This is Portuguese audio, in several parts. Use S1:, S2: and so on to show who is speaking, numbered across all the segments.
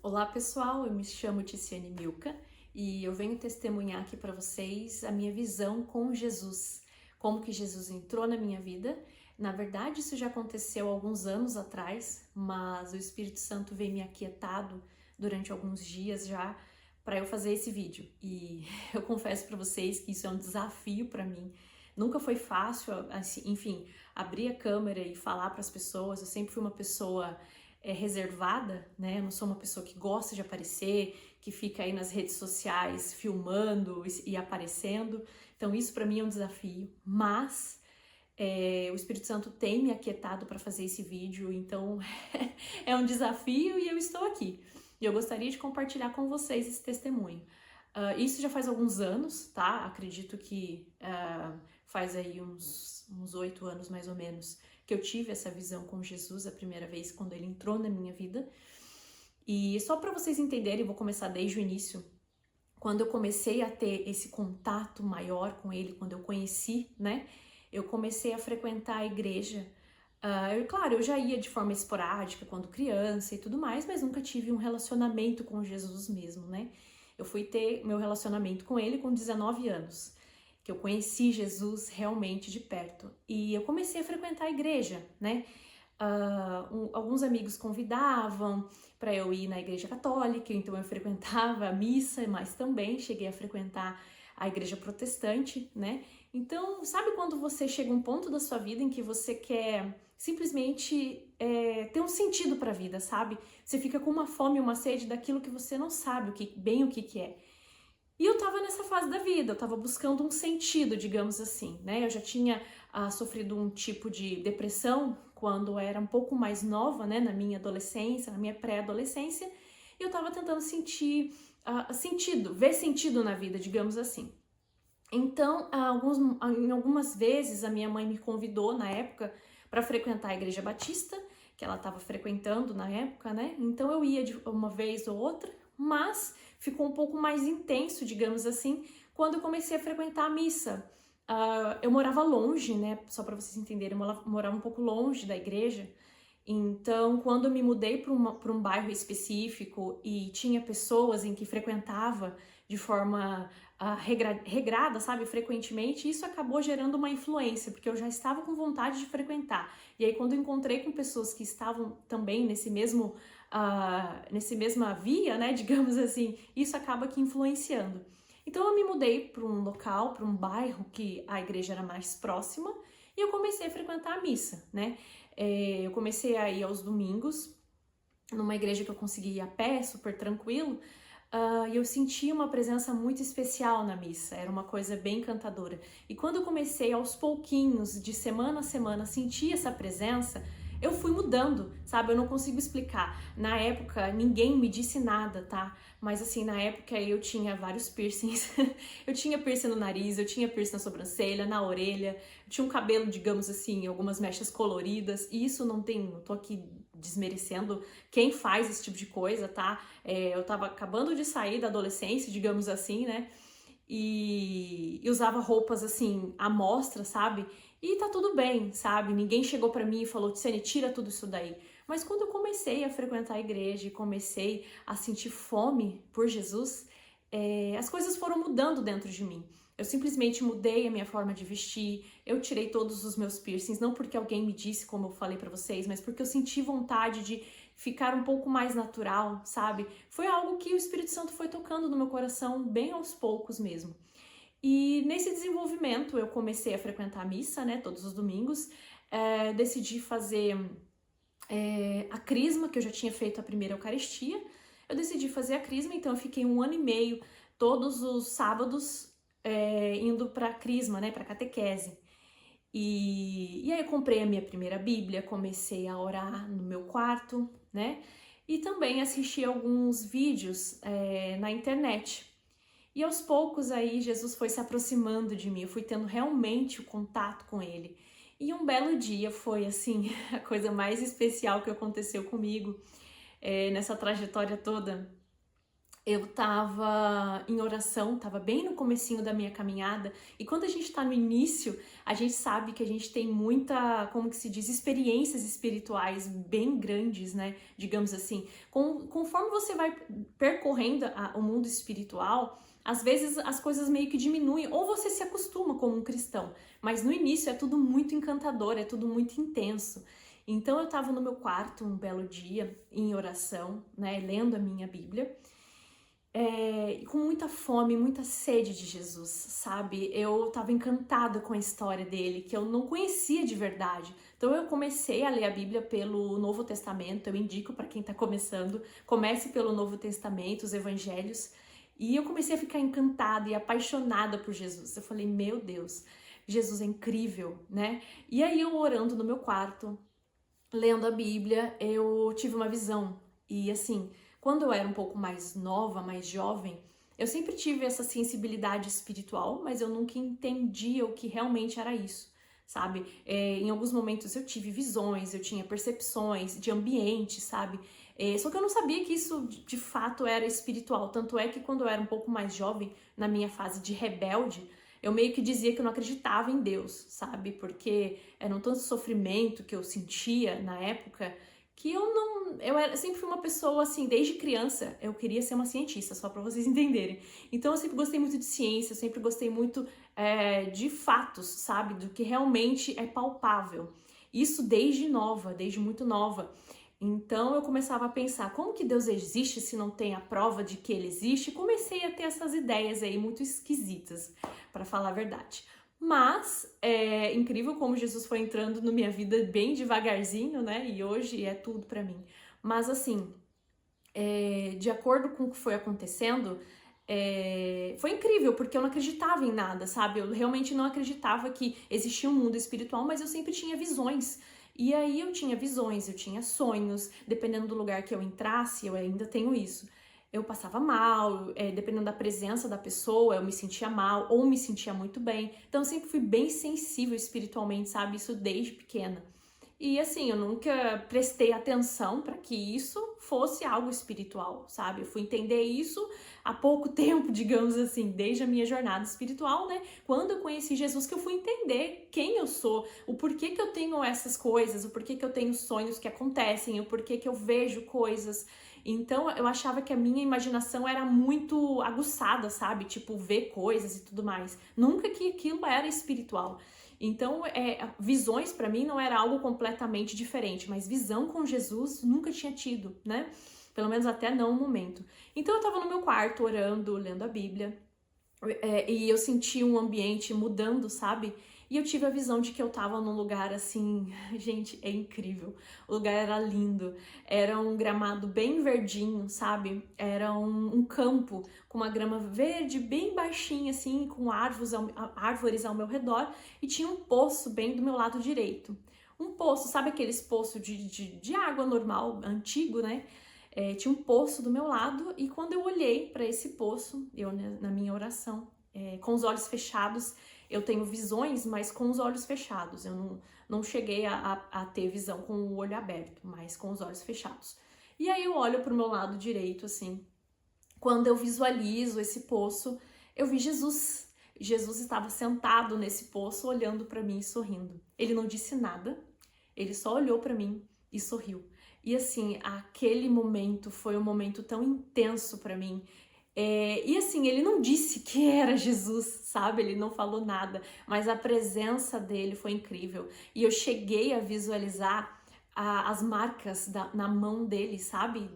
S1: Olá pessoal, eu me chamo Ticiane Milka e eu venho testemunhar aqui para vocês a minha visão com Jesus, como que Jesus entrou na minha vida. Na verdade, isso já aconteceu há alguns anos atrás, mas o Espírito Santo veio me aquietado durante alguns dias já para eu fazer esse vídeo. E eu confesso para vocês que isso é um desafio para mim. Nunca foi fácil, assim, enfim, abrir a câmera e falar para as pessoas. Eu sempre fui uma pessoa reservada, né? Eu não sou uma pessoa que gosta de aparecer, que fica aí nas redes sociais filmando e aparecendo. Então isso para mim é um desafio, mas o Espírito Santo tem me aquietado para fazer esse vídeo, então é um desafio e eu estou aqui. E eu gostaria de compartilhar com vocês esse testemunho. Isso já faz alguns anos, tá? Acredito que faz aí uns 8 anos mais ou menos que eu tive essa visão com Jesus a primeira vez, quando ele entrou na minha vida. E só para vocês entenderem, vou começar desde o início. Quando eu comecei a ter esse contato maior com ele, quando eu conheci, né? Eu comecei a frequentar a igreja. Claro, eu já ia de forma esporádica quando criança e tudo mais, mas nunca tive um relacionamento com Jesus mesmo, né? Eu fui ter meu relacionamento com ele com 19 anos, que eu conheci Jesus realmente de perto. E eu comecei a frequentar a igreja, né? Alguns amigos convidavam para eu ir na igreja católica, então eu frequentava a missa, mas também cheguei a frequentar a igreja protestante, né? Então, sabe quando você chega a um ponto da sua vida em que você quer simplesmente ter um sentido para a vida, sabe? Você fica com uma fome, uma sede daquilo que você não sabe bem o que é. E eu tava nessa fase da vida, eu tava buscando um sentido, digamos assim, né? Eu já tinha sofrido um tipo de depressão quando eu era um pouco mais nova, né? Na minha adolescência, na minha pré-adolescência, e eu tava tentando sentir ver sentido na vida, digamos assim. Então, em algumas vezes, a minha mãe me convidou na época para frequentar a igreja batista, que ela estava frequentando na época, né? Então eu ia de uma vez ou outra, mas ficou um pouco mais intenso, digamos assim, quando eu comecei a frequentar a missa. Eu morava longe, né? Só para vocês entenderem, eu morava um pouco longe da igreja. Então, quando eu me mudei para um bairro específico e tinha pessoas em que frequentava de forma regrada, sabe, frequentemente, isso acabou gerando uma influência, porque eu já estava com vontade de frequentar. E aí, quando eu encontrei com pessoas que estavam também nesse mesma via, né, digamos assim, isso acaba que influenciando. Então, eu me mudei para um local, para um bairro que a igreja era mais próxima, e eu comecei a frequentar a missa, né? Eu comecei a ir aos domingos, numa igreja que eu conseguia ir a pé, super tranquilo, e eu sentia uma presença muito especial na missa, era uma coisa bem encantadora. E quando eu comecei aos pouquinhos, de semana a semana, a sentir essa presença, eu fui mudando, sabe? Eu não consigo explicar. Na época, ninguém me disse nada, tá? Mas assim, na época eu tinha vários piercings. Eu tinha piercing no nariz, eu tinha piercing na sobrancelha, na orelha, eu tinha um cabelo, digamos assim, algumas mechas coloridas. E isso não tô aqui desmerecendo quem faz esse tipo de coisa, tá? Eu tava acabando de sair da adolescência, digamos assim, né? E usava roupas assim, à mostra, sabe? E tá tudo bem, sabe? Ninguém chegou pra mim e falou, Ticiane, tira tudo isso daí. Mas quando eu comecei a frequentar a igreja e comecei a sentir fome por Jesus, as coisas foram mudando dentro de mim. Eu simplesmente mudei a minha forma de vestir, eu tirei todos os meus piercings, não porque alguém me disse, como eu falei pra vocês, mas porque eu senti vontade de ficar um pouco mais natural, sabe? Foi algo que o Espírito Santo foi tocando no meu coração bem aos poucos mesmo. E nesse desenvolvimento eu comecei a frequentar a missa, né, todos os domingos, decidi fazer a crisma, que eu já tinha feito a primeira Eucaristia, eu decidi fazer a crisma, então eu fiquei 1 ano e meio, todos os sábados, indo para a crisma, né, para catequese. E aí eu comprei a minha primeira Bíblia, comecei a orar no meu quarto, né, e também assisti alguns vídeos na internet. E aos poucos aí Jesus foi se aproximando de mim, eu fui tendo realmente o contato com ele. E um belo dia foi assim, a coisa mais especial que aconteceu comigo nessa trajetória toda. eu tava em oração, tava bem no comecinho da minha caminhada, e quando a gente tá no início, a gente sabe que a gente tem muita, como que se diz, experiências espirituais bem grandes, né? Digamos assim. Conforme você vai percorrendo o mundo espiritual, às vezes as coisas meio que diminuem, ou você se acostuma como um cristão, mas no início é tudo muito encantador, é tudo muito intenso. Então eu tava no meu quarto um belo dia, em oração, né, lendo a minha Bíblia, com muita fome, muita sede de Jesus, sabe? Eu tava encantada com a história dele, que eu não conhecia de verdade. Então eu comecei a ler a Bíblia pelo Novo Testamento, eu indico para quem tá começando, comece pelo Novo Testamento, os Evangelhos, e eu comecei a ficar encantada e apaixonada por Jesus. Eu falei, meu Deus, Jesus é incrível, né? E aí eu orando no meu quarto, lendo a Bíblia, eu tive uma visão. E assim, quando eu era um pouco mais nova, mais jovem, eu sempre tive essa sensibilidade espiritual, mas eu nunca entendia o que realmente era isso, sabe? Em alguns momentos eu tive visões, eu tinha percepções de ambiente, sabe? Só que eu não sabia que isso de fato era espiritual. Tanto é que quando eu era um pouco mais jovem, na minha fase de rebelde, eu meio que dizia que eu não acreditava em Deus, sabe? Porque era um tanto sofrimento que eu sentia na época que sempre fui uma pessoa assim, desde criança eu queria ser uma cientista, só para vocês entenderem. Então eu sempre gostei muito de ciência, eu sempre gostei muito de fatos, sabe? Do que realmente é palpável. Isso desde nova, desde muito nova. Então eu começava a pensar, como que Deus existe se não tem a prova de que ele existe? E comecei a ter essas ideias aí muito esquisitas, para falar a verdade. Mas é incrível como Jesus foi entrando na minha vida bem devagarzinho, né? E hoje é tudo para mim. Mas assim, de acordo com o que foi acontecendo, foi incrível, porque eu não acreditava em nada, sabe? Eu realmente não acreditava que existia um mundo espiritual, mas eu sempre tinha visões. E aí eu tinha visões, eu tinha sonhos, dependendo do lugar que eu entrasse, eu ainda tenho isso. Eu passava mal, dependendo da presença da pessoa, eu me sentia mal ou me sentia muito bem. Então eu sempre fui bem sensível espiritualmente, sabe? Isso desde pequena. E assim, eu nunca prestei atenção para que isso fosse algo espiritual, sabe? Eu fui entender isso há pouco tempo, digamos assim, desde a minha jornada espiritual, né? Quando eu conheci Jesus, que eu fui entender quem eu sou, o porquê que eu tenho essas coisas, o porquê que eu tenho sonhos que acontecem, o porquê que eu vejo coisas. Então eu achava que a minha imaginação era muito aguçada, sabe? Tipo, ver coisas e tudo mais. Nunca que aquilo era espiritual. Então, visões para mim não era algo completamente diferente, mas visão com Jesus nunca tinha tido, né? Pelo menos até não no momento. Então, eu tava no meu quarto orando, lendo a Bíblia, e eu senti um ambiente mudando, sabe? E eu tive a visão de que eu tava num lugar assim, gente, é incrível. O lugar era lindo, era um gramado bem verdinho, sabe? Era um campo com uma grama verde bem baixinha, assim, com árvores ao meu redor, e tinha um poço bem do meu lado direito. Um poço, sabe aqueles poços de água normal, antigo, né? Tinha um poço do meu lado, e quando eu olhei para esse poço, eu na minha oração, com os olhos fechados, eu tenho visões, mas com os olhos fechados. Eu não cheguei a ter visão com o olho aberto, mas com os olhos fechados. E aí eu olho pro meu lado direito, assim. Quando eu visualizo esse poço, eu vi Jesus. Jesus estava sentado nesse poço, olhando para mim e sorrindo. Ele não disse nada, ele só olhou para mim e sorriu. E assim, aquele momento foi um momento tão intenso para mim. E assim, ele não disse que era Jesus, sabe? Ele não falou nada, mas a presença dele foi incrível. E eu cheguei a visualizar as marcas na mão dele, sabe?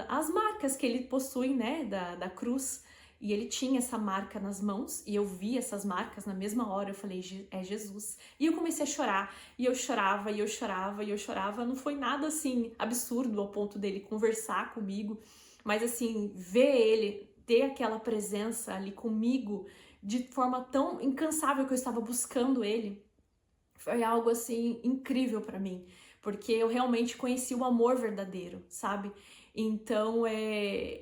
S1: As marcas que ele possui, né? Da cruz. E ele tinha essa marca nas mãos, e eu vi essas marcas na mesma hora. Eu falei, é Jesus. E eu comecei a chorar, e eu chorava, e eu chorava, e eu chorava. Não foi nada assim absurdo ao ponto dele conversar comigo, mas assim, ver ele, ter aquela presença ali comigo de forma tão incansável que eu estava buscando ele, foi algo assim incrível para mim, porque eu realmente conheci o amor verdadeiro, sabe? Então,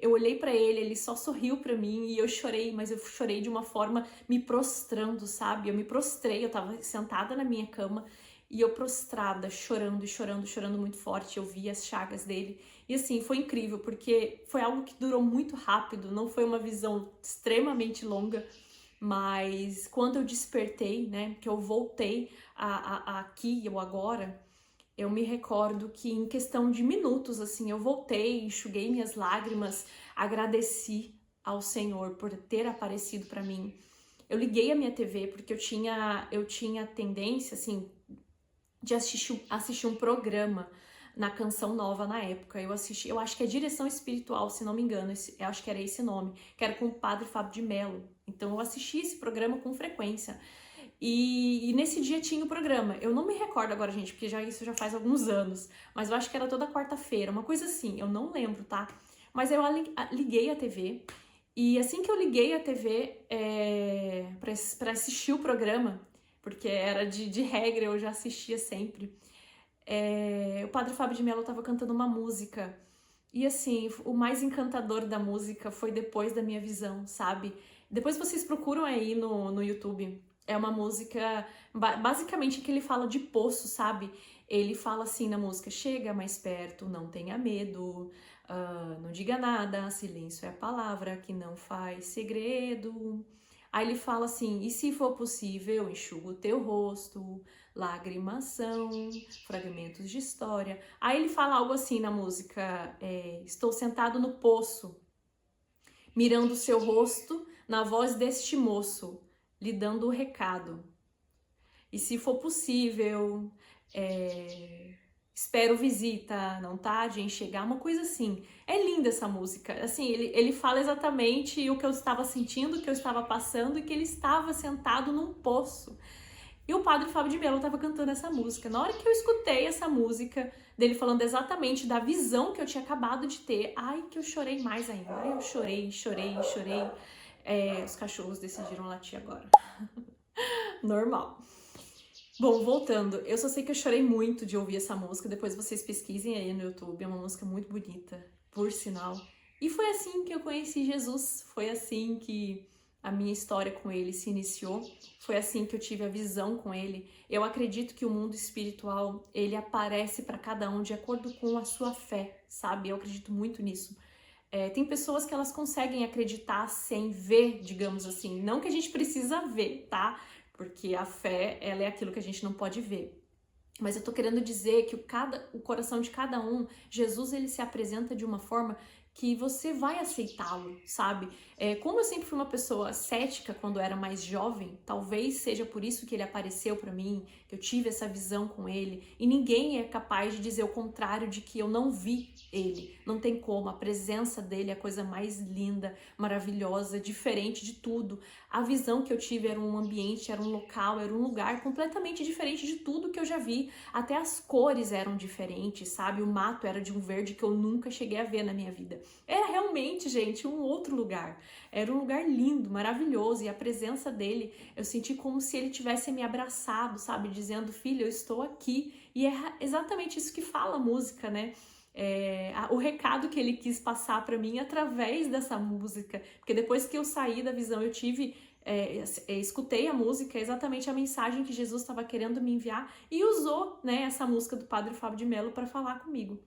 S1: eu olhei para ele só sorriu para mim e eu chorei, mas eu chorei de uma forma me prostrando, sabe? Eu me prostrei, eu tava sentada na minha cama e eu prostrada, chorando e chorando, chorando muito forte, eu vi as chagas dele. E assim, foi incrível, porque foi algo que durou muito rápido, não foi uma visão extremamente longa, mas quando eu despertei, né, que eu voltei aqui, eu agora, eu me recordo que em questão de minutos, assim, eu voltei, enxuguei minhas lágrimas, agradeci ao Senhor por ter aparecido para mim. Eu liguei a minha TV porque eu tinha tendência, assim, de assistir um programa na Canção Nova na época. Eu assisti, eu acho que é Direção Espiritual, se não me engano, eu acho que era esse nome, que era com o Padre Fábio de Mello. Então eu assisti esse programa com frequência. E nesse dia tinha o programa. Eu não me recordo agora, gente, porque isso já faz alguns anos. Mas eu acho que era toda quarta-feira, uma coisa assim. Eu não lembro, tá? Mas eu liguei a TV. E assim que eu liguei a TV pra assistir o programa, porque era de regra, eu já assistia sempre, o Padre Fábio de Mello tava cantando uma música. E assim, o mais encantador da música foi depois da minha visão, sabe? Depois vocês procuram aí no YouTube. É uma música, basicamente, que ele fala de poço, sabe? Ele fala assim na música: chega mais perto, não tenha medo, não diga nada, silêncio é a palavra que não faz segredo. Aí ele fala assim: e se for possível, enxuga o teu rosto, lágrimas são fragmentos de história. Aí ele fala algo assim na música: estou sentado no poço, mirando o seu rosto na voz deste moço, lhe dando o recado. E se for possível, espero visita, não tarde em chegar, uma coisa assim. É linda essa música. Assim, ele fala exatamente o que eu estava sentindo, o que eu estava passando, e que ele estava sentado num poço. E o Padre Fábio de Mello estava cantando essa música. Na hora que eu escutei essa música, dele falando exatamente da visão que eu tinha acabado de ter, ai, que eu chorei mais ainda. Ai, eu chorei, chorei, chorei. Os cachorros decidiram latir agora. Normal. Bom, voltando, eu só sei que eu chorei muito de ouvir essa música, depois vocês pesquisem aí no YouTube, é uma música muito bonita, por sinal. E foi assim que eu conheci Jesus, foi assim que a minha história com ele se iniciou, foi assim que eu tive a visão com ele. Eu acredito que o mundo espiritual, ele aparece para cada um de acordo com a sua fé, sabe? Eu acredito muito nisso. Tem pessoas que elas conseguem acreditar sem ver, digamos assim, não que a gente precisa ver, tá? Porque a fé, ela é aquilo que a gente não pode ver. Mas eu tô querendo dizer que o coração de cada um, Jesus, ele se apresenta de uma forma que você vai aceitá-lo, sabe? Como eu sempre fui uma pessoa cética quando eu era mais jovem, talvez seja por isso que ele apareceu para mim, que eu tive essa visão com ele, e ninguém é capaz de dizer o contrário de que eu não vi ele. Não tem como, a presença dele é a coisa mais linda, maravilhosa, diferente de tudo. A visão que eu tive era um ambiente, era um local, era um lugar completamente diferente de tudo que eu já vi. Até as cores eram diferentes, sabe? O mato era de um verde que eu nunca cheguei a ver na minha vida. Era realmente, gente, um outro lugar. Era um lugar lindo, maravilhoso. E a presença dele, eu senti como se ele tivesse me abraçado, sabe? Dizendo: filha, eu estou aqui. E é exatamente isso que fala a música, né? O recado que ele quis passar para mim através dessa música, porque depois que eu saí da visão, eu tive escutei a música, exatamente a mensagem que Jesus estava querendo me enviar, e usou, né, essa música do Padre Fábio de Mello para falar comigo.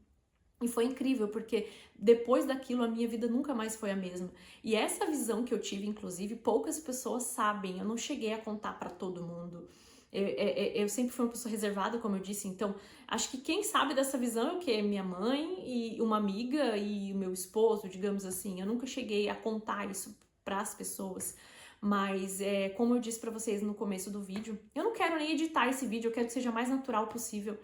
S1: E foi incrível, porque depois daquilo a minha vida nunca mais foi a mesma. E essa visão que eu tive, inclusive, poucas pessoas sabem, eu não cheguei a contar para todo mundo. Eu sempre fui uma pessoa reservada, como eu disse, então acho que quem sabe dessa visão é o quê? Minha mãe e uma amiga e o meu esposo, digamos assim. Eu nunca cheguei a contar isso para as pessoas, mas como eu disse para vocês no começo do vídeo, eu não quero nem editar esse vídeo, eu quero que seja o mais natural possível.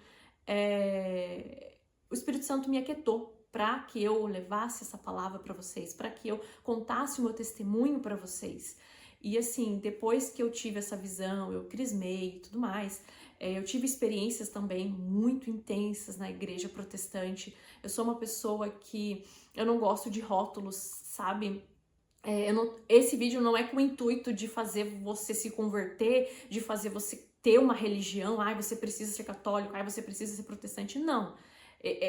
S1: O Espírito Santo me aquietou para que eu levasse essa palavra para vocês, para que eu contasse o meu testemunho para vocês. E assim, depois que eu tive essa visão, eu crismei e tudo mais, eu tive experiências também muito intensas na igreja protestante. Eu sou uma pessoa que eu não gosto de rótulos, sabe? Esse vídeo não é com o intuito de fazer você se converter, de fazer você ter uma religião, você precisa ser católico, você precisa ser protestante, não.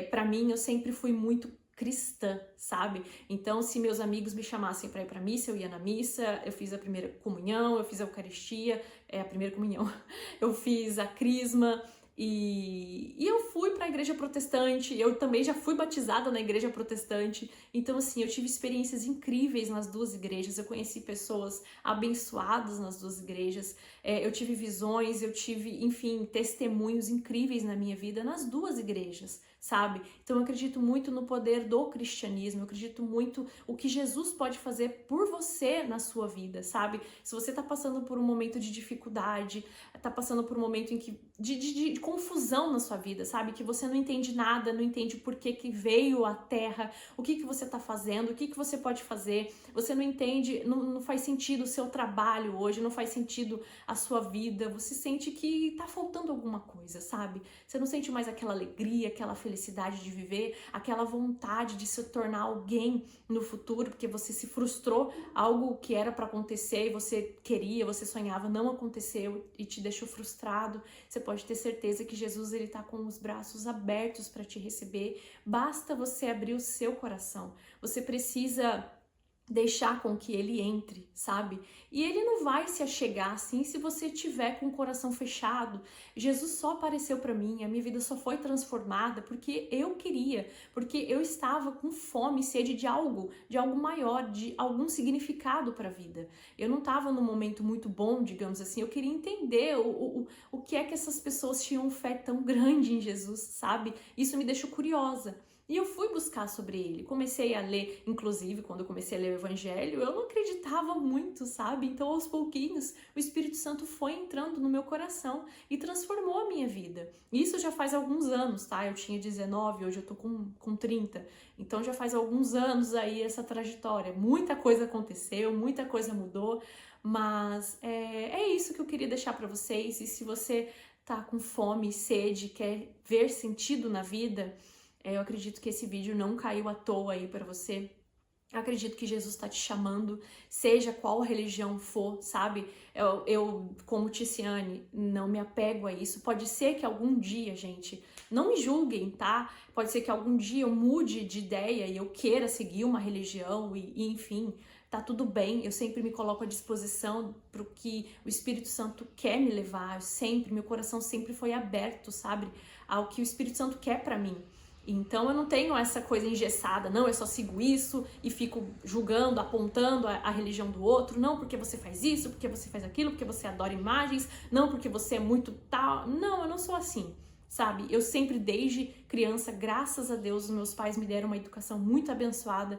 S1: Para mim, eu sempre fui muito cristã, sabe? Então, se meus amigos me chamassem para ir para missa, eu ia na missa, eu fiz a primeira comunhão, eu fiz a Eucaristia, a primeira comunhão, eu fiz a crisma, E eu fui para a igreja protestante, eu também já fui batizada na igreja protestante. Então, assim, eu tive experiências incríveis nas duas igrejas, eu conheci pessoas abençoadas nas duas igrejas, eu tive visões, eu tive, enfim, testemunhos incríveis na minha vida nas duas igrejas, sabe? Então, eu acredito muito no poder do cristianismo, eu acredito muito o que Jesus pode fazer por você na sua vida, sabe? Se você tá passando por um momento de dificuldade, tá passando por um momento em que de confusão na sua vida, sabe? Que você não entende nada, não entende por que que veio à Terra, o que que você tá fazendo, o que que você pode fazer, você não entende, não faz sentido o seu trabalho hoje, não faz sentido a sua vida, você sente que tá faltando alguma coisa, sabe? Você não sente mais aquela alegria, aquela felicidade de viver, aquela vontade de se tornar alguém no futuro, porque você se frustrou, algo que era para acontecer e você queria, você sonhava, não aconteceu e te deixou frustrado. Você pode ter certeza que Jesus, ele tá com os braços abertos para te receber. Basta você abrir o seu coração. Você precisa deixar com que ele entre, sabe? E ele não vai se achegar assim se você tiver com o coração fechado. Jesus só apareceu para mim, a minha vida só foi transformada porque eu queria, porque eu estava com fome e sede de algo maior, de algum significado para a vida. Eu não estava num momento muito bom, digamos assim, eu queria entender o que é que essas pessoas tinham fé tão grande em Jesus, sabe? Isso me deixou curiosa. E eu fui buscar sobre ele, comecei a ler, inclusive quando eu comecei a ler o Evangelho, eu não acreditava muito, sabe? Então aos pouquinhos o Espírito Santo foi entrando no meu coração e transformou a minha vida. Isso já faz alguns anos, tá? Eu tinha 19, hoje eu tô com 30, então já faz alguns anos aí essa trajetória. Muita coisa aconteceu, muita coisa mudou, mas é isso que eu queria deixar para vocês. E se você tá com fome e sede, quer ver sentido na vida, eu acredito que esse vídeo não caiu à toa aí para você. Eu acredito que Jesus está te chamando, seja qual religião for, sabe? Eu, como Tiziane, não me apego a isso. Pode ser que algum dia, gente, não me julguem, tá? Pode ser que algum dia eu mude de ideia e eu queira seguir uma religião e enfim, tá tudo bem. Eu sempre me coloco à disposição para o que o Espírito Santo quer me levar. Meu coração sempre foi aberto, sabe? Ao que o Espírito Santo quer para mim. Então eu não tenho essa coisa engessada, não, eu só sigo isso e fico julgando, apontando a religião do outro, não porque você faz isso, porque você faz aquilo, porque você adora imagens, não porque você é muito tal. Não, eu não sou assim, sabe? Eu sempre, desde criança, graças a Deus, os meus pais me deram uma educação muito abençoada,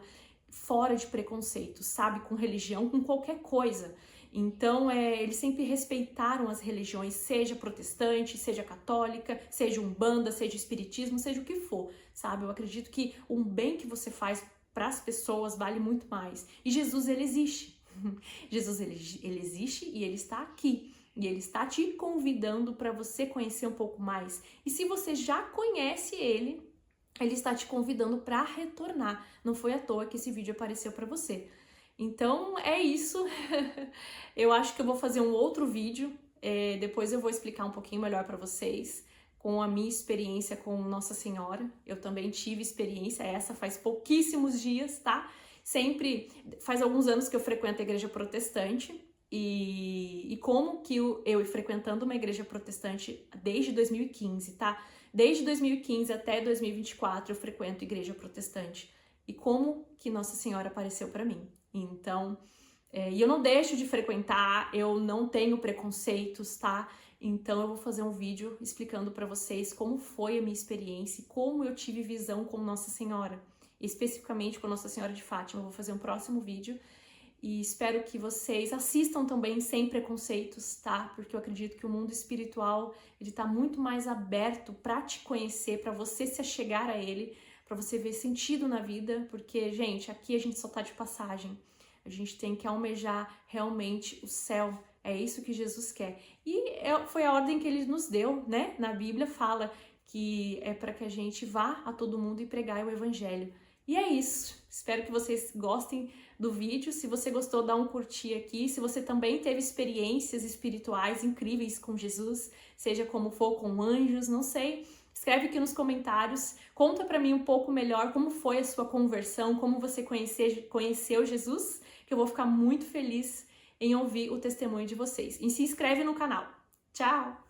S1: fora de preconceito, sabe? Com religião, com qualquer coisa. Então, eles sempre respeitaram as religiões, seja protestante, seja católica, seja umbanda, seja espiritismo, seja o que for, sabe? Eu acredito que um bem que você faz para as pessoas vale muito mais. E Jesus, ele existe. Jesus, ele existe e ele está aqui. E ele está te convidando para você conhecer um pouco mais. E se você já conhece ele está te convidando para retornar. Não foi à toa que esse vídeo apareceu para você. Então é isso. Eu acho que eu vou fazer um outro vídeo. Depois eu vou explicar um pouquinho melhor para vocês com a minha experiência com Nossa Senhora. Eu também tive experiência, essa faz pouquíssimos dias, tá? Sempre faz alguns anos que eu frequento a igreja protestante. E como que eu frequentando uma igreja protestante desde 2015, tá? Desde 2015 até 2024 eu frequento igreja protestante. E como que Nossa Senhora apareceu para mim. Então, e eu não deixo de frequentar, eu não tenho preconceitos, tá? Então eu vou fazer um vídeo explicando para vocês como foi a minha experiência e como eu tive visão com Nossa Senhora. Especificamente com Nossa Senhora de Fátima. Eu vou fazer um próximo vídeo. E espero que vocês assistam também sem preconceitos, tá? Porque eu acredito que o mundo espiritual, ele tá muito mais aberto para te conhecer, para você se achegar a ele, para você ver sentido na vida, porque, gente, aqui a gente só tá de passagem. A gente tem que almejar realmente o céu. É isso que Jesus quer. E foi a ordem que ele nos deu, né? Na Bíblia fala que é para que a gente vá a todo mundo e pregar o evangelho. E é isso. Espero que vocês gostem do vídeo. Se você gostou, dá um curtir aqui. Se você também teve experiências espirituais incríveis com Jesus, seja como for, com anjos, não sei, escreve aqui nos comentários. Conta pra mim um pouco melhor como foi a sua conversão, como você conheceu Jesus, que eu vou ficar muito feliz em ouvir o testemunho de vocês. E se inscreve no canal. Tchau!